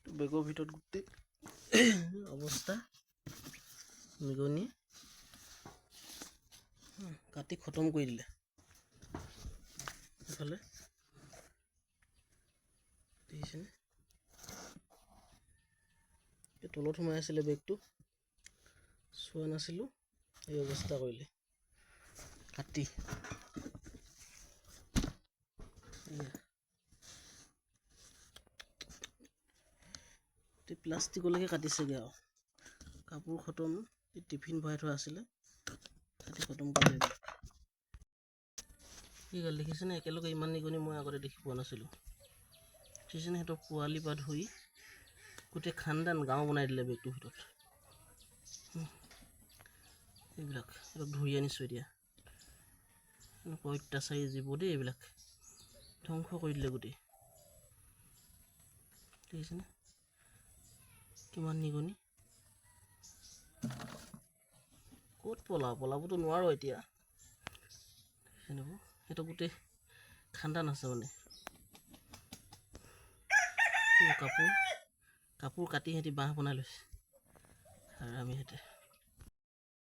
বেগৰ ভিতৰত গোটেই অৱস্থা নিগনি কাটি খতম কৰি দিলে। এইফালে দেখিছেনে, এই তলত সোমাই আছিলে বেগটো, চোৱা নাছিলোঁ, এই অৱস্থা কৰিলে কাটি। প্লাষ্টিকলৈকে কাটিছেগৈ আৰু কাপোৰ খতম। এই টিফিন ভৰাই থোৱা আছিলে, কাটি খতম কৰি দিলে। কি গাল দেখিছেনে, একেলগে ইমান নিগনি মই আগতে দেখি পোৱা নাছিলোঁ। দেখিছেনে, সিহঁতৰ পোৱালি পৰা ধৰি গোটেই খানদান গাঁও বনাই দিলে বেগটোৰ ভিতৰত। এইবিলাক ধৰি আনিছোঁ এতিয়া। এনেকুৱা অত্যাচাৰী জীৱ দেই, এইবিলাক ধ্বংস কৰি দিলে গোটেই। দেখিছেনে কিমান নিগনি, ক'ত পলাবতো নোৱাৰো এতিয়া। সেইটো গোটেই খান্দান আছে মানে। কাপোৰ কাটি সিহঁতি বাঁহ বনাই লৈছে, আৰু আমি সিহঁতে